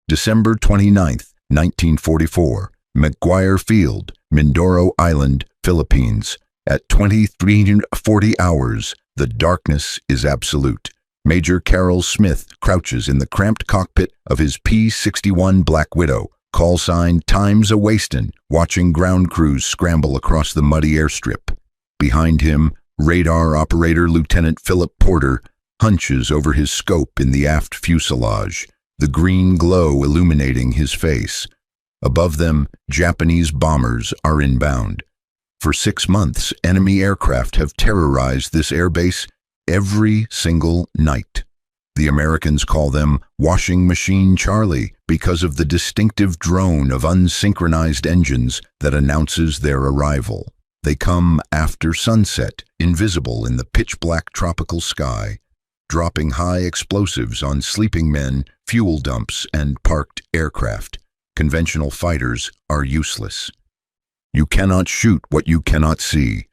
December 29, 1944, McGuire Field, Mindoro Island, Philippines. At 23:40 hours, the darkness is absolute. Major Carroll Smith crouches in the cramped cockpit of his P-61 Black Widow, call sign Time's a-Wastin', watching ground crews scramble across the muddy airstrip. Behind him, radar operator Lieutenant Philip Porter hunches over his scope in the aft fuselage, the green glow illuminating his face. Above them, Japanese bombers are inbound. For 6 months, enemy aircraft have terrorized this airbase every single night. The Americans call them Washing Machine Charlie because of the distinctive drone of unsynchronized engines that announces their arrival. They come after sunset, invisible in the pitch-black tropical sky, dropping high explosives on sleeping men, fuel dumps, and parked aircraft. Conventional fighters are useless. You cannot shoot what you cannot see.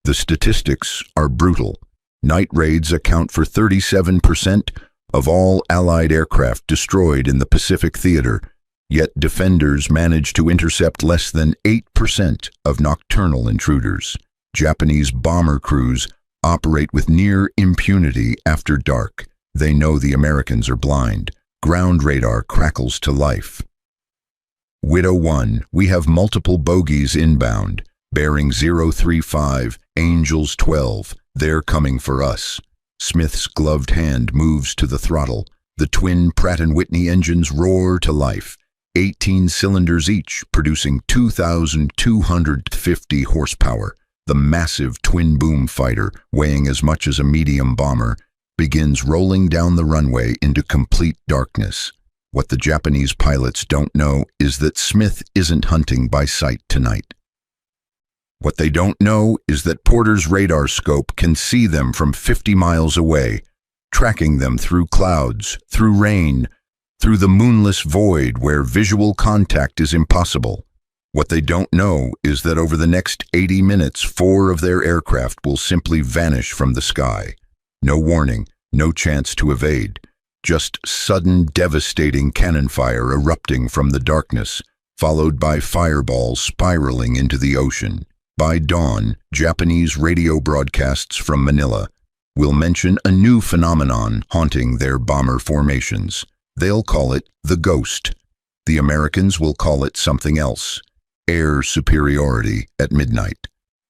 The statistics are brutal. Night raids account for 37% of all Allied aircraft destroyed in the Pacific Theater, yet defenders manage to intercept less than 8% of nocturnal intruders. Japanese bomber crews operate with near impunity after dark. They know the Americans are blind. Ground radar crackles to life. Widow 1, we have multiple bogies inbound. Bearing 035, Angels 12, they're coming for us. Smith's gloved hand moves to the throttle. The twin Pratt & Whitney engines roar to life, 18 cylinders each, producing 2,250 horsepower. The massive twin-boom fighter, weighing as much as a medium bomber, begins rolling down the runway into complete darkness. What the Japanese pilots don't know is that Smith isn't hunting by sight tonight. What they don't know is that Porter's radar scope can see them from 50 miles away, tracking them through clouds, through rain, through the moonless void where visual contact is impossible. What they don't know is that over the next 80 minutes, 4 of their aircraft will simply vanish from the sky. No warning, no chance to evade. Just sudden, devastating cannon fire erupting from the darkness, followed by fireballs spiraling into the ocean. By dawn, Japanese radio broadcasts from Manila will mention a new phenomenon haunting their bomber formations. They'll call it the ghost. The Americans will call it something else: air superiority at midnight.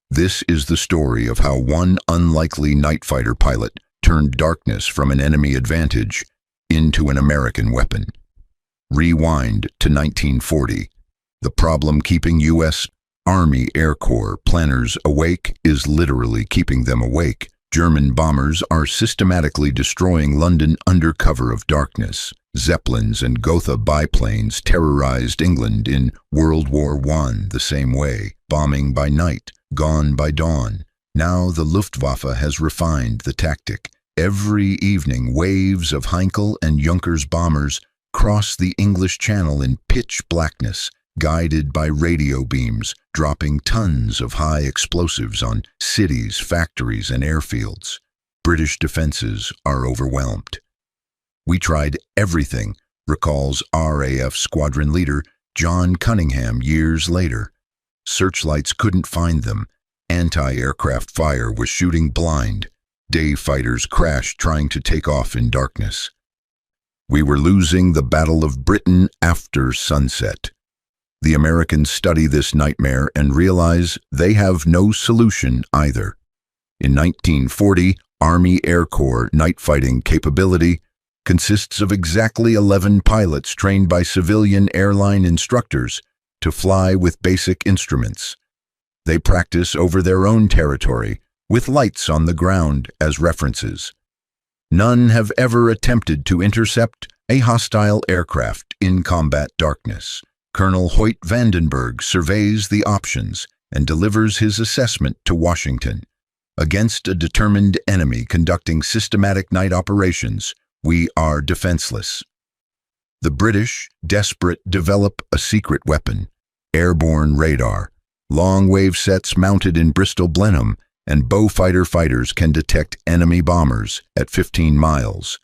This is the story of how one unlikely night fighter pilot turned darkness from an enemy advantage into an American weapon. Rewind to 1940. The problem keeping U.S. Army Air Corps planners awake is literally keeping them awake. German bombers are systematically destroying London under cover of darkness. Zeppelins and Gotha biplanes terrorized England in World War I the same way, bombing by night, gone by dawn. Now the Luftwaffe has refined the tactic. Every evening, waves of Heinkel and Junkers bombers cross the English Channel in pitch blackness, guided by radio beams, dropping tons of high explosives on cities, factories, and airfields. British defenses are overwhelmed. We tried everything, recalls RAF squadron leader John Cunningham years later. Searchlights couldn't find them. Anti-aircraft fire was shooting blind. Day fighters crashed trying to take off in darkness. We were losing the Battle of Britain after sunset. The Americans study this nightmare and realize they have no solution either. In 1940, Army Air Corps night fighting capability consists of exactly 11 pilots trained by civilian airline instructors to fly with basic instruments. They practice over their own territory, with lights on the ground as references. None have ever attempted to intercept a hostile aircraft in combat darkness. Colonel Hoyt Vandenberg surveys the options and delivers his assessment to Washington. Against a determined enemy conducting systematic night operations, we are defenseless. The British, desperate, develop a secret weapon: airborne radar. Long wave sets mounted in Bristol Blenheim and Beaufighter fighters can detect enemy bombers at 15 miles.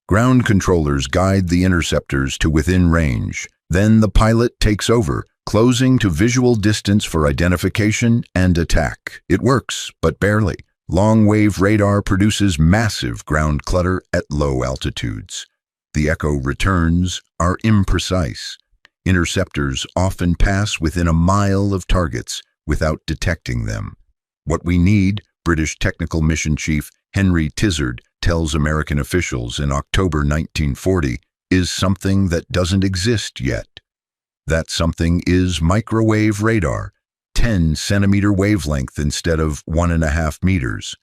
Ground controllers guide the interceptors to within range. Then the pilot takes over, closing to visual distance for identification and attack. It works, but barely. Long-wave radar produces massive ground clutter at low altitudes. The echo returns are imprecise. Interceptors often pass within a mile of targets without detecting them. What we need, British Technical Mission Chief Henry Tizard tells American officials in October 1940, is something that doesn't exist yet. That something is microwave radar, 10-centimeter wavelength instead of 1.5 meters.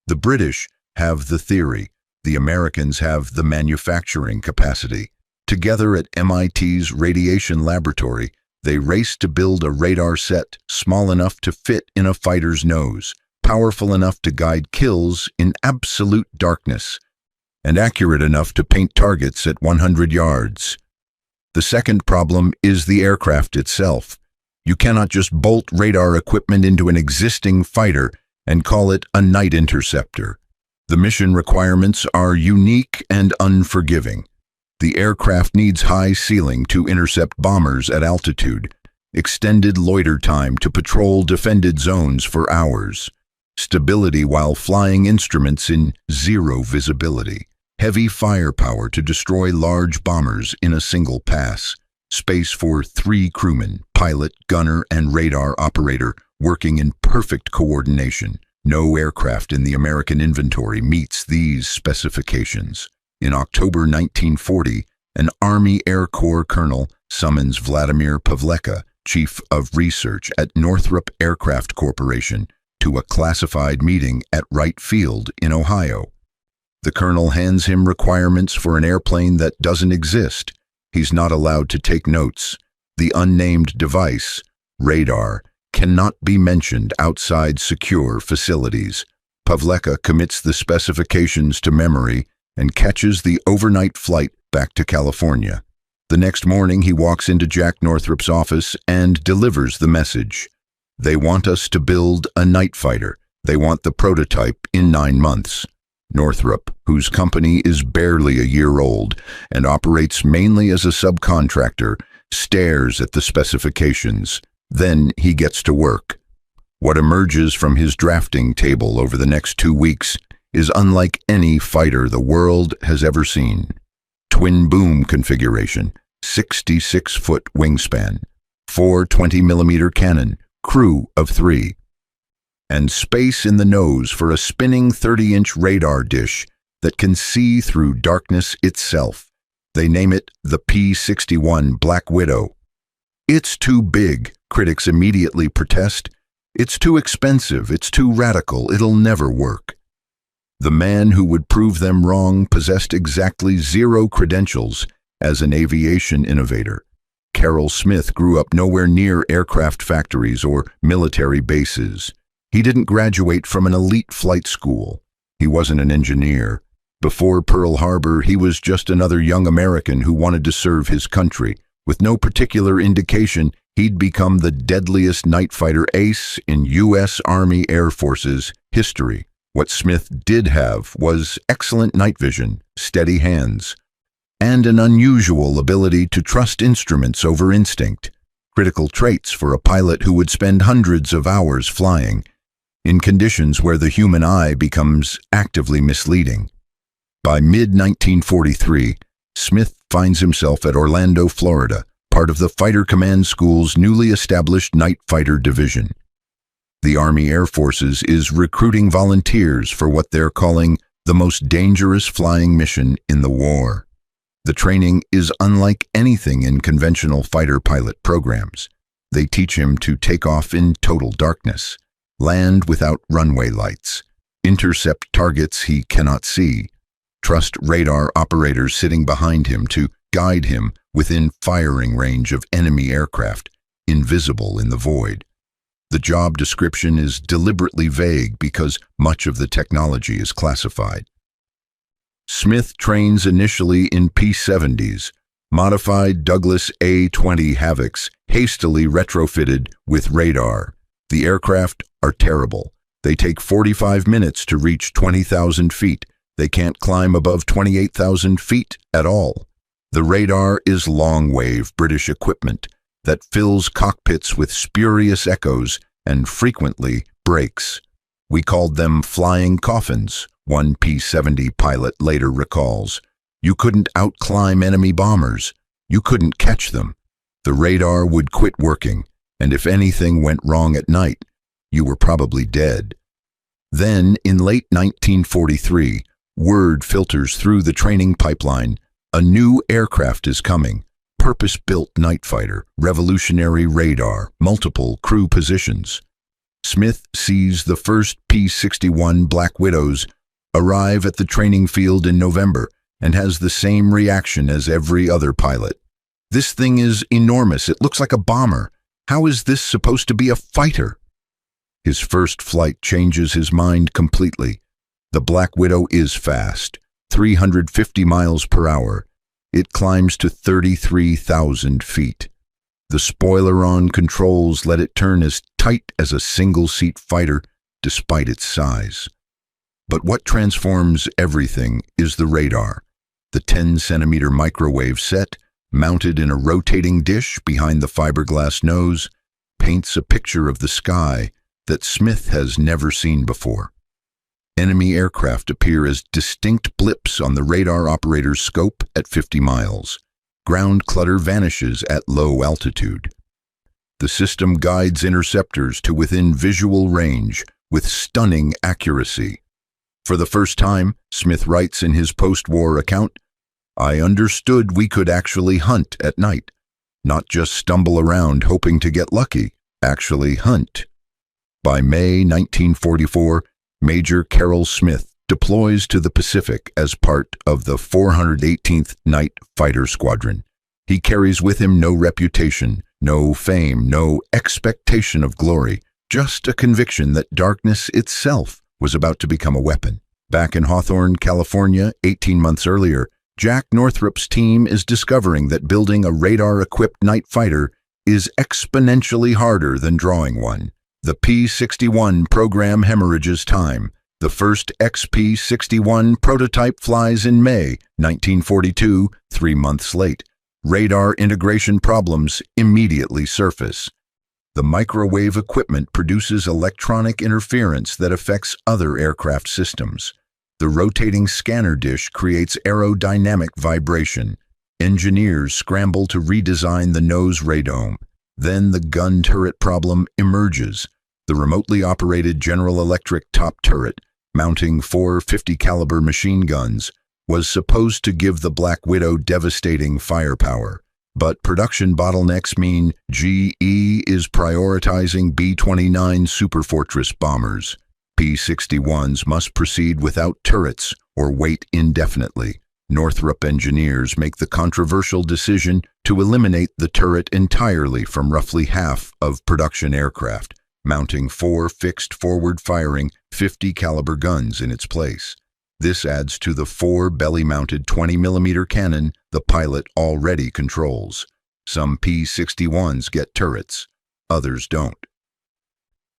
The British have the theory. The Americans have the manufacturing capacity. Together at MIT's Radiation Laboratory, they race to build a radar set small enough to fit in a fighter's nose, powerful enough to guide kills in absolute darkness, and accurate enough to paint targets at 100 yards. The second problem is the aircraft itself. You cannot just bolt radar equipment into an existing fighter and call it a night interceptor. The mission requirements are unique and unforgiving. The aircraft needs high ceiling to intercept bombers at altitude, extended loiter time to patrol defended zones for hours, stability while flying instruments in zero visibility, heavy firepower to destroy large bombers in a single pass, space for 3 crewmen, pilot, gunner, and radar operator working in perfect coordination. No aircraft in the American inventory meets these specifications. In October 1940, an Army Air Corps colonel summons Vladimir Pavleka, chief of research at Northrop Aircraft Corporation, to a classified meeting at Wright Field in Ohio. The colonel hands him requirements for an airplane that doesn't exist. He's not allowed to take notes. The unnamed device, radar, cannot be mentioned outside secure facilities. Pavleka commits the specifications to memory and catches the overnight flight back to California. The next morning, he walks into Jack Northrop's office and delivers the message. They want us to build a night fighter. They want the prototype in 9 months. Northrop, whose company is barely a year old and operates mainly as a subcontractor, stares at the specifications. Then he gets to work. What emerges from his drafting table over the next 2 weeks is unlike any fighter the world has ever seen. Twin boom configuration, 66-foot wingspan, 4 20mm cannon, crew of 3, and space in the nose for a spinning 30-inch radar dish that can see through darkness itself. They name it the P-61 Black Widow. It's too big, critics immediately protest. It's too expensive, it's too radical, it'll never work. The man who would prove them wrong possessed exactly 0 credentials as an aviation innovator. Carroll Smith grew up nowhere near aircraft factories or military bases. He didn't graduate from an elite flight school. He wasn't an engineer. Before Pearl Harbor, he was just another young American who wanted to serve his country. With no particular indication, he'd become the deadliest night fighter ace in U.S. Army Air Force's history. What Smith did have was excellent night vision, steady hands, and an unusual ability to trust instruments over instinct, critical traits for a pilot who would spend hundreds of hours flying in conditions where the human eye becomes actively misleading. By mid-1943, Smith finds himself at Orlando, Florida, part of the Fighter Command School's newly established Night Fighter Division. The Army Air Forces is recruiting volunteers for what they're calling the most dangerous flying mission in the war. The training is unlike anything in conventional fighter pilot programs. They teach him to take off in total darkness, land without runway lights, intercept targets he cannot see, trust radar operators sitting behind him to guide him within firing range of enemy aircraft, invisible in the void. The job description is deliberately vague because much of the technology is classified. Smith trains initially in P-70s, modified Douglas A-20 Havocs, hastily retrofitted with radar. The aircraft are terrible. They take 45 minutes to reach 20,000 feet. They can't climb above 28,000 feet at all. The radar is long-wave British equipment that fills cockpits with spurious echoes and frequently breaks. We called them flying coffins, one P-70 pilot later recalls. You couldn't outclimb enemy bombers. You couldn't catch them. The radar would quit working, and if anything went wrong at night, you were probably dead. Then, in late 1943, word filters through the training pipeline. A new aircraft is coming. Purpose-built night fighter, revolutionary radar, multiple crew positions. Smith sees the first P-61 Black Widows arrive at the training field in November and has the same reaction as every other pilot. This thing is enormous. It looks like a bomber. How is this supposed to be a fighter? His first flight changes his mind completely. The Black Widow is fast, 350 miles per hour. It climbs to 33,000 feet. The spoiler-on controls let it turn as tight as a single-seat fighter, despite its size. But what transforms everything is the radar. The 10-centimeter microwave set, mounted in a rotating dish behind the fiberglass nose, paints a picture of the sky that Smith has never seen before. Enemy aircraft appear as distinct blips on the radar operator's scope at 50 miles. Ground clutter vanishes at low altitude. The system guides interceptors to within visual range with stunning accuracy. For the first time, Smith writes in his post-war account, "I understood we could actually hunt at night, not just stumble around hoping to get lucky, actually hunt." By May 1944, Major Carroll Smith deploys to the Pacific as part of the 418th Night Fighter Squadron. He carries with him no reputation, no fame, no expectation of glory, just a conviction that darkness itself was about to become a weapon. Back in Hawthorne, California, 18 months earlier, Jack Northrop's team is discovering that building a radar-equipped night fighter is exponentially harder than drawing one. The P-61 program hemorrhages time. The first XP-61 prototype flies in May 1942, 3 months late. Radar integration problems immediately surface. The microwave equipment produces electronic interference that affects other aircraft systems. The rotating scanner dish creates aerodynamic vibration. Engineers scramble to redesign the nose radome. Then the gun turret problem emerges. The remotely operated General Electric top turret, mounting 450 caliber machine guns, was supposed to give the Black Widow devastating firepower. But production bottlenecks mean GE is prioritizing B-29 Superfortress bombers. P-61s must proceed without turrets or wait indefinitely. Northrop engineers make the controversial decision to eliminate the turret entirely from roughly half of production aircraft, mounting 4 fixed forward-firing 50 caliber guns in its place. This adds to the 4 belly-mounted 20mm cannon the pilot already controls. Some P-61s get turrets, others don't.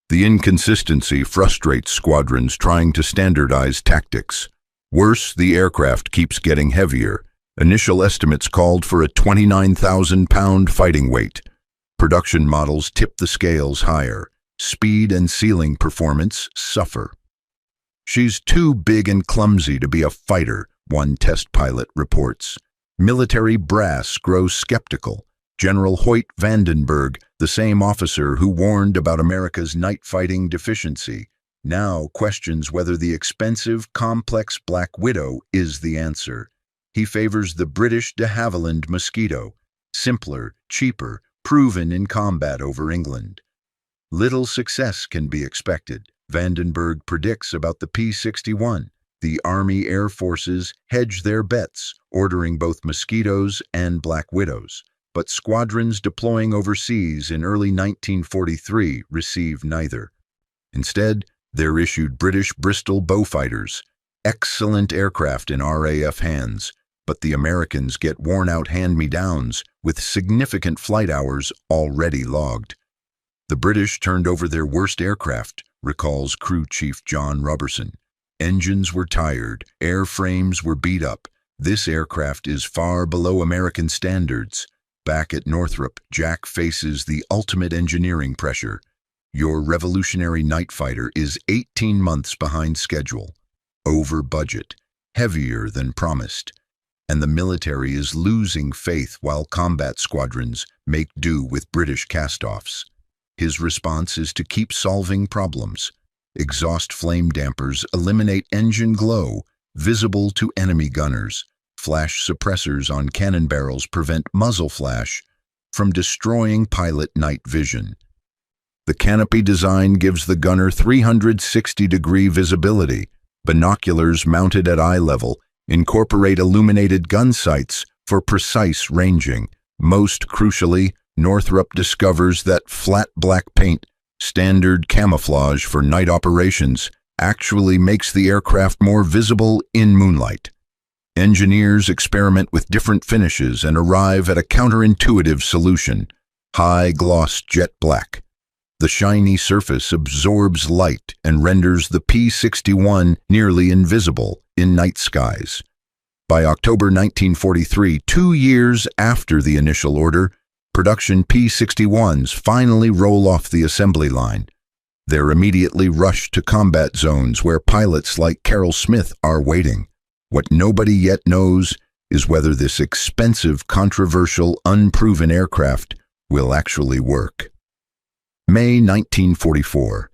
The inconsistency frustrates squadrons trying to standardize tactics. Worse, the aircraft keeps getting heavier. Initial estimates called for a 29,000-pound fighting weight. Production models tip the scales higher. Speed and ceiling performance suffer. "She's too big and clumsy to be a fighter," one test pilot reports. Military brass grows skeptical. General Hoyt Vandenberg, the same officer who warned about America's night fighting deficiency, now questions whether the expensive, complex Black Widow is the answer. He favors the British de Havilland Mosquito, simpler, cheaper, proven in combat over England. Little success can be expected, Vandenberg predicts about the P-61. The Army Air Forces hedge their bets, ordering both Mosquitoes and Black Widows. But squadrons deploying overseas in early 1943 receive neither. Instead, they're issued British Bristol Beaufighters, excellent aircraft in RAF hands, but the Americans get worn-out hand-me-downs with significant flight hours already logged. The British turned over their worst aircraft, recalls Crew Chief John Robertson. Engines were tired, airframes were beat up. This aircraft is far below American standards. Back at Northrop, Jack faces the ultimate engineering pressure. Your revolutionary night fighter is 18 months behind schedule, over budget, heavier than promised, and the military is losing faith while combat squadrons make do with British cast-offs. His response is to keep solving problems. Exhaust flame dampers eliminate engine glow, visible to enemy gunners. Flash suppressors on cannon barrels prevent muzzle flash from destroying pilot night vision. The canopy design gives the gunner 360-degree visibility. Binoculars mounted at eye level incorporate illuminated gun sights for precise ranging. Most crucially, Northrop discovers that flat black paint, standard camouflage for night operations, actually makes the aircraft more visible in moonlight. Engineers experiment with different finishes and arrive at a counterintuitive solution: high-gloss jet black. The shiny surface absorbs light and renders the P-61 nearly invisible in night skies. By October 1943, 2 years after the initial order, production P-61s finally roll off the assembly line. They're immediately rushed to combat zones where pilots like Carroll Smith are waiting. What nobody yet knows is whether this expensive, controversial, unproven aircraft will actually work. May 1944.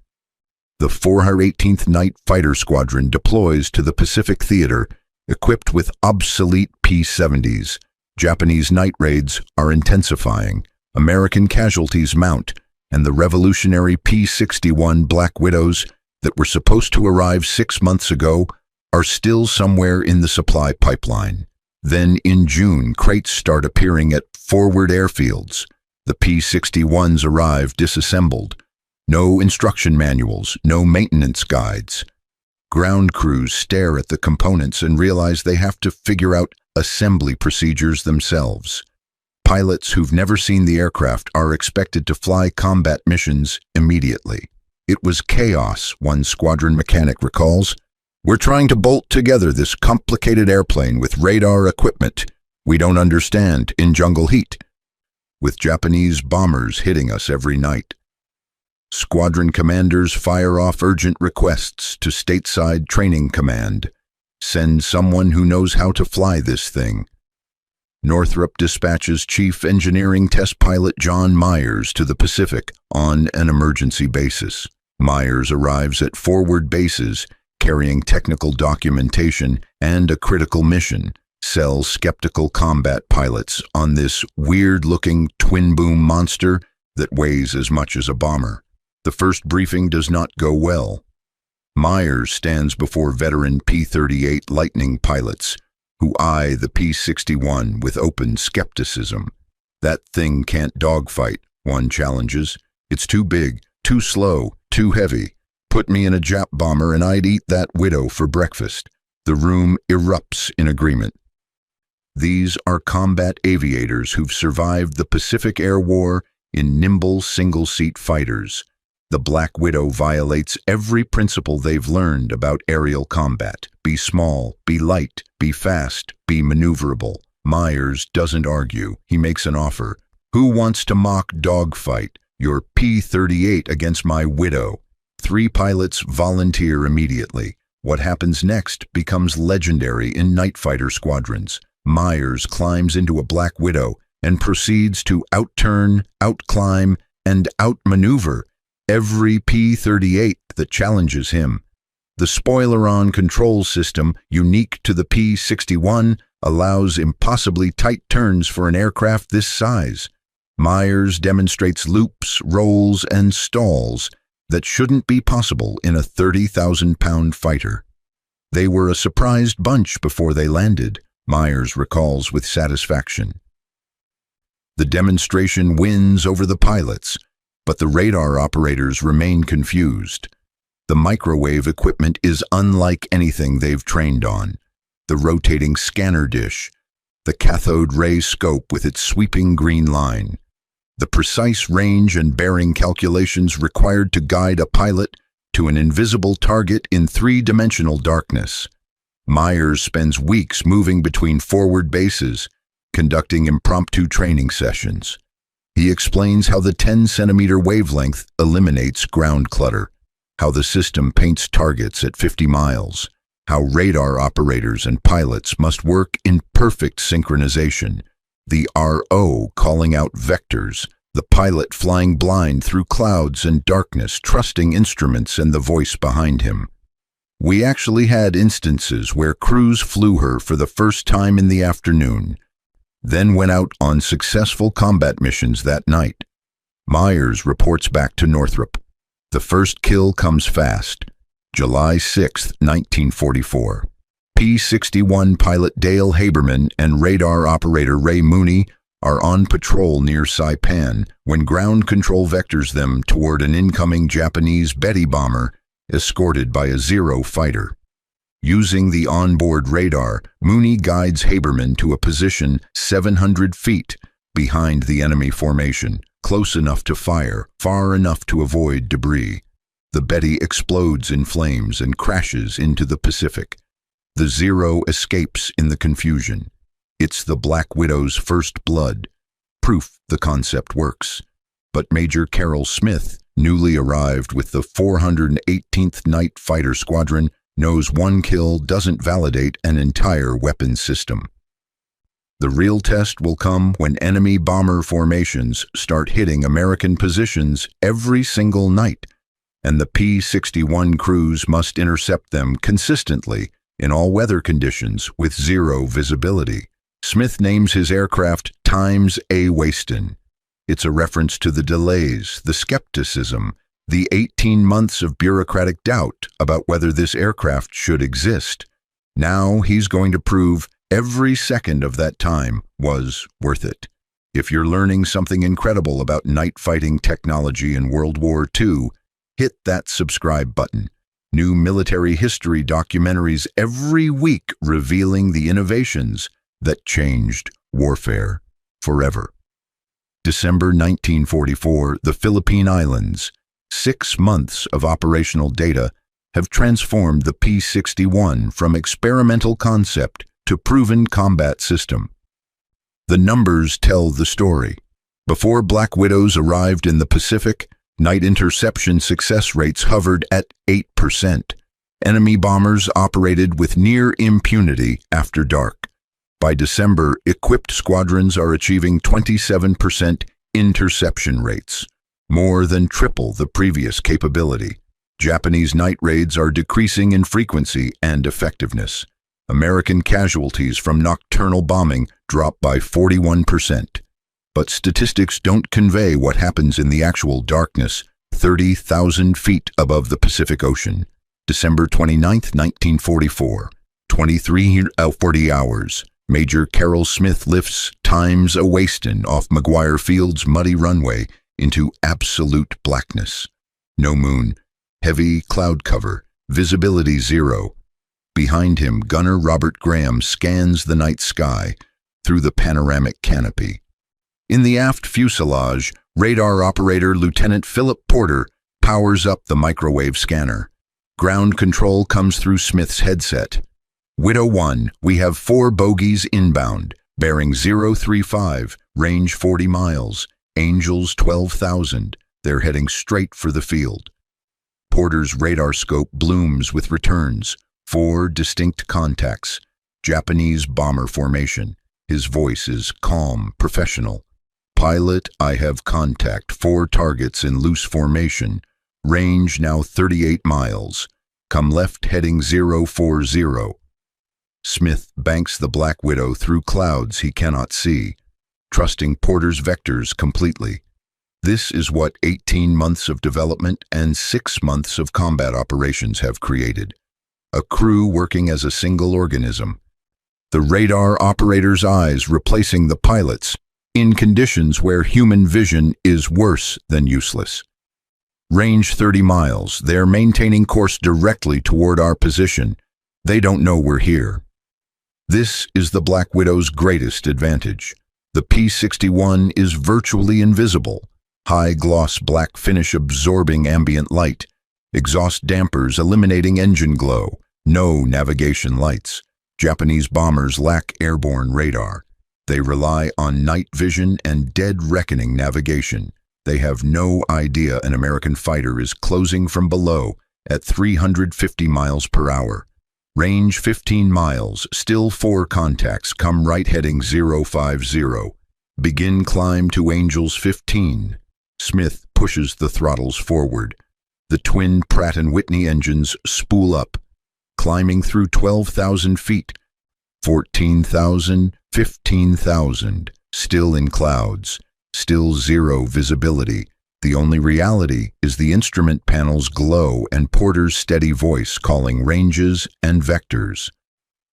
The 418th Night Fighter Squadron deploys to the Pacific Theater, equipped with obsolete P-70s. Japanese night raids are intensifying. American casualties mount, and the revolutionary P-61 Black Widows that were supposed to arrive 6 months ago are still somewhere in the supply pipeline. Then in June, crates start appearing at forward airfields. The P-61s arrive disassembled. No instruction manuals, no maintenance guides. Ground crews stare at the components and realize they have to figure out assembly procedures themselves. Pilots who've never seen the aircraft are expected to fly combat missions immediately. It was chaos, one squadron mechanic recalls. "We're trying to bolt together this complicated airplane with radar equipment we don't understand in jungle heat, with Japanese bombers hitting us every night." Squadron commanders fire off urgent requests to stateside training command. "Send someone who knows how to fly this thing." Northrop dispatches Chief Engineering Test Pilot John Myers to the Pacific on an emergency basis. Myers arrives at forward bases carrying technical documentation and a critical mission: sell skeptical combat pilots on this weird-looking twin-boom monster that weighs as much as a bomber. The first briefing does not go well. Myers stands before veteran P-38 Lightning pilots who eye the P-61 with open skepticism. "That thing can't dogfight," one challenges. "It's too big, too slow, too heavy. Put me in a Jap bomber and I'd eat that widow for breakfast." The room erupts in agreement. These are combat aviators who've survived the Pacific Air War in nimble single-seat fighters. The Black Widow violates every principle they've learned about aerial combat. Be small, be light, be fast, be maneuverable. Myers doesn't argue. He makes an offer. "Who wants to mock dogfight? Your P-38 against my Widow." 3 pilots volunteer immediately. What happens next becomes legendary in night fighter squadrons. Myers climbs into a Black Widow and proceeds to outturn, outclimb, and outmaneuver every P-38 that challenges him. The spoiler-on control system, unique to the P-61, allows impossibly tight turns for an aircraft this size. Myers demonstrates loops, rolls, and stalls that shouldn't be possible in a 30,000-pound fighter. "They were a surprised bunch before they landed," Myers recalls with satisfaction. The demonstration wins over the pilots, but the radar operators remain confused. The microwave equipment is unlike anything they've trained on. The rotating scanner dish, the cathode ray scope with its sweeping green line, the precise range and bearing calculations required to guide a pilot to an invisible target in three-dimensional darkness. Myers spends weeks moving between forward bases, conducting impromptu training sessions. He explains how the 10-centimeter wavelength eliminates ground clutter, how the system paints targets at 50 miles, how radar operators and pilots must work in perfect synchronization, the RO calling out vectors, the pilot flying blind through clouds and darkness, trusting instruments and the voice behind him. We actually had instances where crews flew her for the first time in the afternoon, then went out on successful combat missions that night. Myers reports back to Northrop. The first kill comes fast. July 6, 1944. P-61 pilot Dale Haberman and radar operator Ray Mooney are on patrol near Saipan when ground control vectors them toward an incoming Japanese Betty bomber escorted by a Zero fighter. Using the onboard radar, Mooney guides Haberman to a position 700 feet behind the enemy formation, close enough to fire, far enough to avoid debris. The Betty explodes in flames and crashes into the Pacific. The Zero escapes in the confusion. It's the Black Widow's first blood, proof the concept works. But Major Carroll Smith, newly arrived with the 418th Night Fighter Squadron, knows one kill doesn't validate an entire weapons system. The real test will come when enemy bomber formations start hitting American positions every single night, and the P-61 crews must intercept them consistently in all weather conditions with zero visibility. Smith names his aircraft Times A Wastin. It's a reference to the delays, the skepticism, the 18 months of bureaucratic doubt about whether this aircraft should exist. Now he's going to prove every second of that time was worth it. If you're learning something incredible about night fighting technology in World War II, hit that subscribe button. New military history documentaries every week revealing the innovations that changed warfare forever. December 1944, the Philippine Islands. 6 months of operational data have transformed the P-61 from experimental concept to proven combat system. The numbers tell the story. Before Black Widows arrived in the Pacific, night interception success rates hovered at 8%. Enemy bombers operated with near impunity after dark. By December, equipped squadrons are achieving 27% interception rates, more than triple the previous capability. Japanese night raids are decreasing in frequency and effectiveness. American casualties from nocturnal bombing drop by 41%. But statistics don't convey what happens in the actual darkness, 30,000 feet above the Pacific Ocean. December 29, 1944. 40 hours. Major Carroll Smith lifts Times A Wastin off McGuire Field's muddy runway into absolute blackness. No moon, heavy cloud cover, visibility zero. Behind him, gunner Robert Graham scans the night sky through the panoramic canopy. In the aft fuselage, radar operator Lieutenant Philip Porter powers up the microwave scanner. Ground control comes through Smith's headset. Widow 1, we have 4 bogies inbound, bearing 035, range 40 miles, Angels 12,000. They're heading straight for the field. Porter's radar scope blooms with returns. 4 distinct contacts. Japanese bomber formation. His voice is calm, professional. Pilot, I have contact. 4 targets in loose formation. Range now 38 miles. Come left heading 040. Smith banks the Black Widow through clouds he cannot see, trusting Porter's vectors completely. This is what 18 months of development and 6 months of combat operations have created. A crew working as a single organism. The radar operator's eyes replacing the pilot's in conditions where human vision is worse than useless. Range 30 miles. They're maintaining course directly toward our position. They don't know we're here. This is the Black Widow's greatest advantage. The P-61 is virtually invisible. High-gloss black finish absorbing ambient light. Exhaust dampers eliminating engine glow. No navigation lights. Japanese bombers lack airborne radar. They rely on night vision and dead reckoning navigation. They have no idea an American fighter is closing from below at 350 miles per hour. Range 15 miles, still 4 contacts, come right heading 050. Begin climb to Angels 15. Smith pushes the throttles forward. The twin Pratt & Whitney engines spool up, climbing through 12,000 feet, 14,000, 15,000, still in clouds, still zero visibility. The only reality is the instrument panel's glow and Porter's steady voice calling ranges and vectors.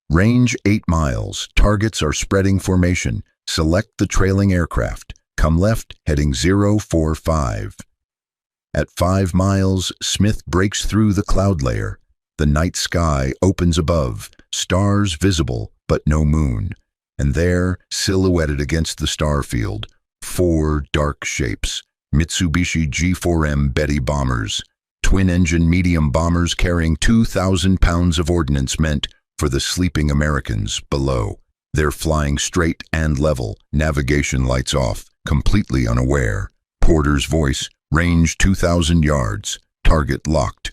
Range 8 miles, targets are spreading formation. Select the trailing aircraft. Come left, heading 045. At 5 miles, Smith breaks through the cloud layer. The night sky opens above, stars visible, but no moon. And there, silhouetted against the star field, 4 dark shapes. Mitsubishi G4M Betty bombers, twin-engine medium bombers carrying 2,000 pounds of ordnance meant for the sleeping Americans below. They're flying straight and level, navigation lights off, completely unaware. Porter's voice, range 2,000 yards, target locked.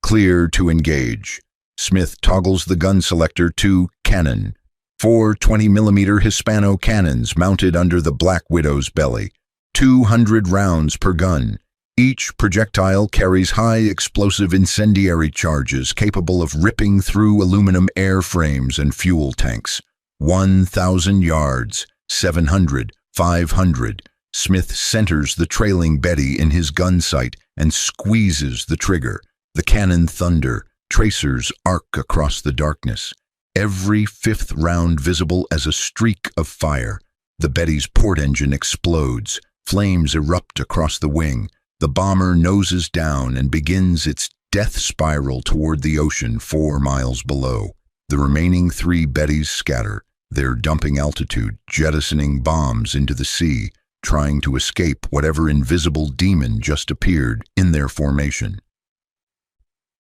Clear to engage. Smith toggles the gun selector to cannon. 4 20mm Hispano cannons mounted under the Black Widow's belly. 200 rounds per gun. Each projectile carries high explosive incendiary charges capable of ripping through aluminum airframes and fuel tanks. 1,000 yards, 700, 500. Smith centers the trailing Betty in his gun sight and squeezes the trigger. The cannon thunder, tracers arc across the darkness. Every 5th round visible as a streak of fire. The Betty's port engine explodes. Flames erupt across the wing. The bomber noses down and begins its death spiral toward the ocean 4 miles below. The remaining 3 Bettys scatter, their dumping altitude jettisoning bombs into the sea, trying to escape whatever invisible demon just appeared in their formation.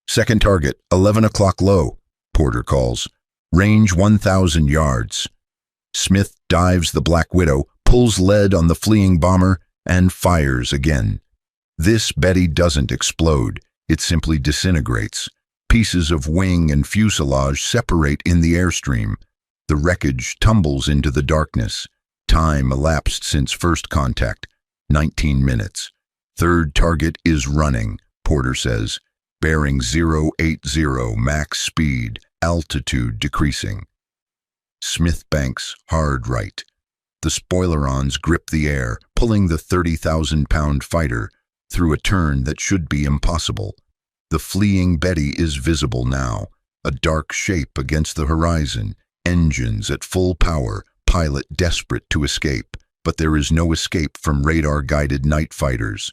Second target, 11 o'clock low, Porter calls. Range 1,000 yards. Smith dives the Black Widow, pulls lead on the fleeing bomber, and fires again. This Betty doesn't explode, it simply disintegrates. Pieces of wing and fuselage separate in the airstream. The wreckage tumbles into the darkness. Time elapsed since first contact, 19 minutes. Third target is running, Porter says. Bearing 080, max speed, altitude decreasing. Smith banks hard right. The spoilerons grip the air, pulling the 30,000-pound fighter through a turn that should be impossible. The fleeing Betty is visible now, a dark shape against the horizon, engines at full power, pilot desperate to escape, but there is no escape from radar-guided night fighters.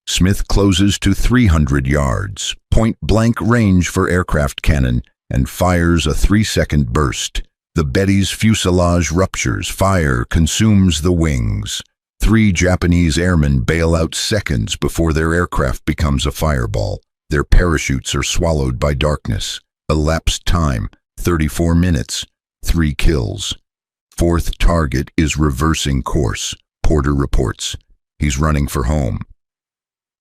Smith closes to 300 yards, point-blank range for aircraft cannon, and fires a 3-second burst. The Betty's fuselage ruptures, fire consumes the wings. 3 Japanese airmen bail out seconds before their aircraft becomes a fireball. Their parachutes are swallowed by darkness. Elapsed time, 34 minutes, 3 kills. Fourth target is reversing course, Porter reports. He's running for home.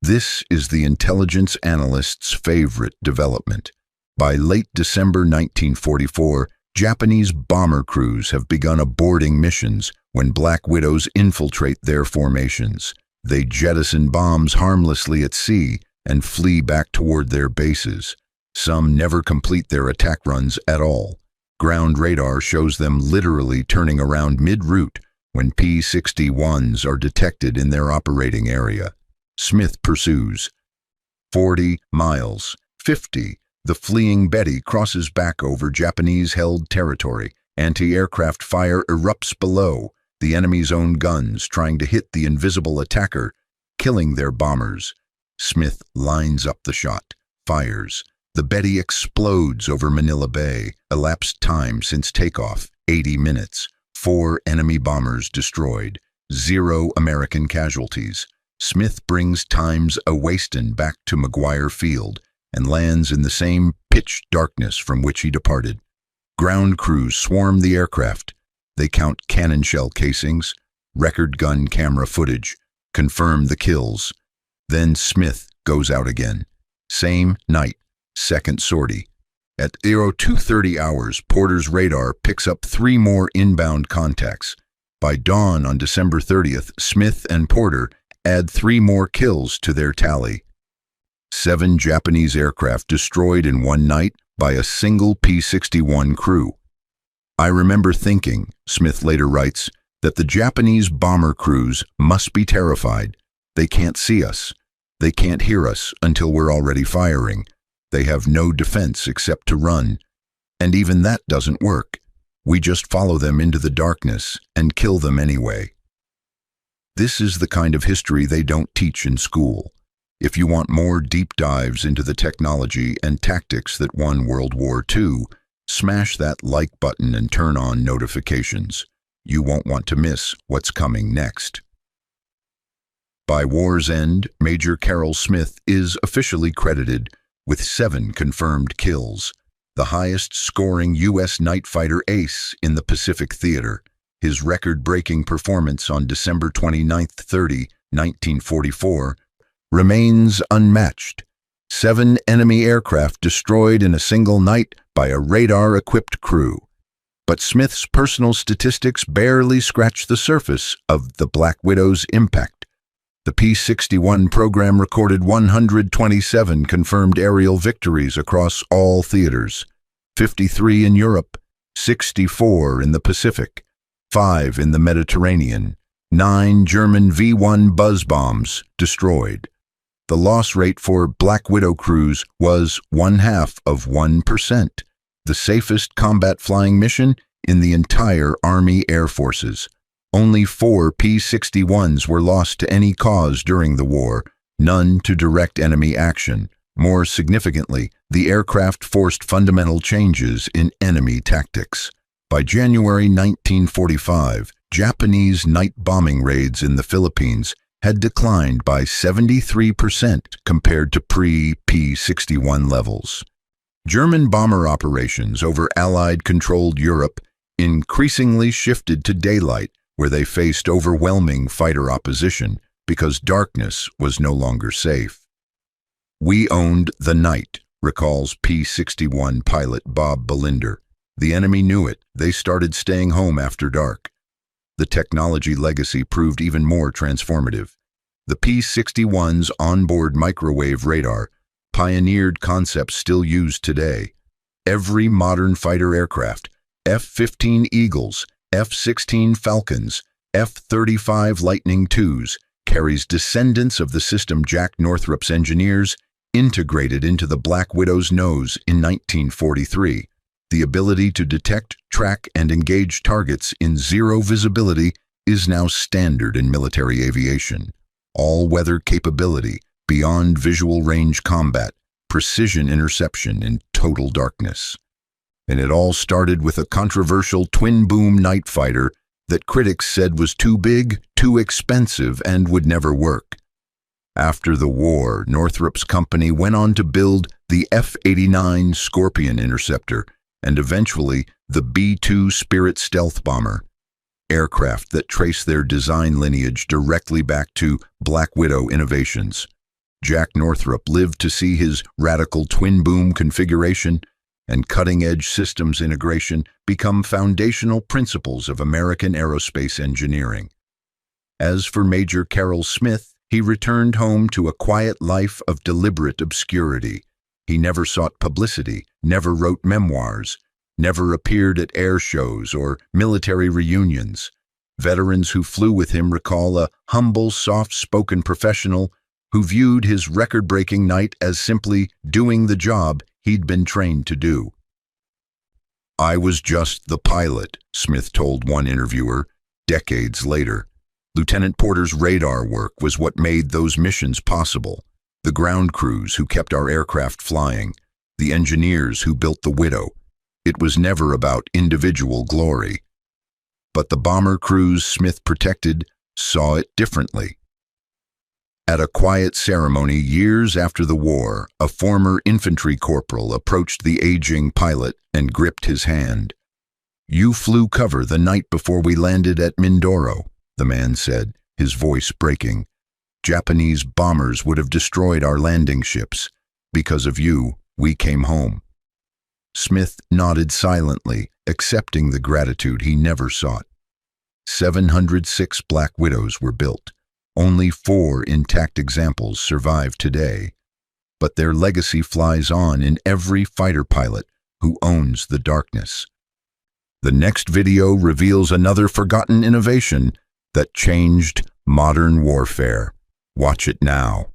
This is the intelligence analyst's favorite development. By late December 1944, Japanese bomber crews have begun aborting missions when Black Widows infiltrate their formations. They jettison bombs harmlessly at sea and flee back toward their bases. Some never complete their attack runs at all. Ground radar shows them literally turning around mid-route when P-61s are detected in their operating area. Smith pursues. 40 miles, 50. The fleeing Betty crosses back over Japanese-held territory. Anti-aircraft fire erupts below, the enemy's own guns trying to hit the invisible attacker, killing their bombers. Smith lines up the shot, fires. The Betty explodes over Manila Bay. Elapsed time since takeoff, 80 minutes. 4 enemy bombers destroyed. 0 American casualties. Smith brings Times a Waston back to McGuire Field. and lands in the same pitch darkness from which he departed. Ground crews swarm the aircraft. They count cannon shell casings, record gun camera footage, confirm the kills. Then Smith goes out again. Same night, second sortie. At 02:30 hours, Porter's radar picks up 3 more inbound contacts. By dawn on December 30th, Smith and Porter add 3 more kills to their tally. 7 Japanese aircraft destroyed in one night by a single P-61 crew. I remember thinking, Smith later writes, that the Japanese bomber crews must be terrified. They can't see us. They can't hear us until we're already firing. They have no defense except to run. And even that doesn't work. We just follow them into the darkness and kill them anyway. This is the kind of history they don't teach in school. If you want more deep dives into the technology and tactics that won World War II, smash that like button and turn on notifications. You won't want to miss what's coming next. By war's end, Major Carroll Smith is officially credited with 7 confirmed kills, the highest-scoring U.S. night fighter ace in the Pacific Theater. His record-breaking performance on December 29, 1944, remains unmatched. 7 enemy aircraft destroyed in a single night by a radar-equipped crew. But Smith's personal statistics barely scratch the surface of the Black Widow's impact. The P-61 program recorded 127 confirmed aerial victories across all theaters, 53 in Europe, 64 in the Pacific, 5 in the Mediterranean, 9 German V-1 buzz bombs destroyed. The loss rate for Black Widow crews was 0.5%, the safest combat flying mission in the entire Army Air Forces. Only 4 P-61s were lost to any cause during the war, none to direct enemy action. More significantly, the aircraft forced fundamental changes in enemy tactics. By January 1945, Japanese night bombing raids in the Philippines had declined by 73% compared to pre-P-61 levels. German bomber operations over Allied-controlled Europe increasingly shifted to daylight, where they faced overwhelming fighter opposition because darkness was no longer safe. "We owned the night," recalls P-61 pilot Bob Belinder. "The enemy knew it. They started staying home after dark." The technology legacy proved even more transformative. The P-61's onboard microwave radar pioneered concepts still used today. Every modern fighter aircraft, F-15 Eagles, F-16 Falcons, F-35 Lightning IIs, carries descendants of the system Jack Northrop's engineers integrated into the Black Widow's nose in 1943. The ability to detect, track, and engage targets in zero visibility is now standard in military aviation. All-weather capability, beyond visual range combat, precision interception in total darkness. And it all started with a controversial twin-boom night fighter that critics said was too big, too expensive, and would never work. After the war, Northrop's company went on to build the F-89 Scorpion interceptor and eventually the B-2 Spirit stealth bomber, aircraft that trace their design lineage directly back to Black Widow innovations. Jack Northrop lived to see his radical twin-boom configuration and cutting-edge systems integration become foundational principles of American aerospace engineering. As for Major Carroll Smith, he returned home to a quiet life of deliberate obscurity. He never sought publicity, never wrote memoirs, never appeared at air shows or military reunions. Veterans who flew with him recall a humble, soft-spoken professional who viewed his record-breaking night as simply doing the job he'd been trained to do. "I was just the pilot," Smith told one interviewer decades later. Lieutenant Porter's radar work was what made those missions possible. The ground crews who kept our aircraft flying, the engineers who built the Widow. It was never about individual glory. But the bomber crews Smith protected saw it differently. At a quiet ceremony years after the war, a former infantry corporal approached the aging pilot and gripped his hand. "You flew cover the night before we landed at Mindoro," the man said, his voice breaking. "Japanese bombers would have destroyed our landing ships. Because of you, we came home." Smith nodded silently, accepting the gratitude he never sought. 706 Black Widows were built. Only 4 intact examples survive today. But their legacy flies on in every fighter pilot who owns the darkness. The next video reveals another forgotten innovation that changed modern warfare. Watch it now.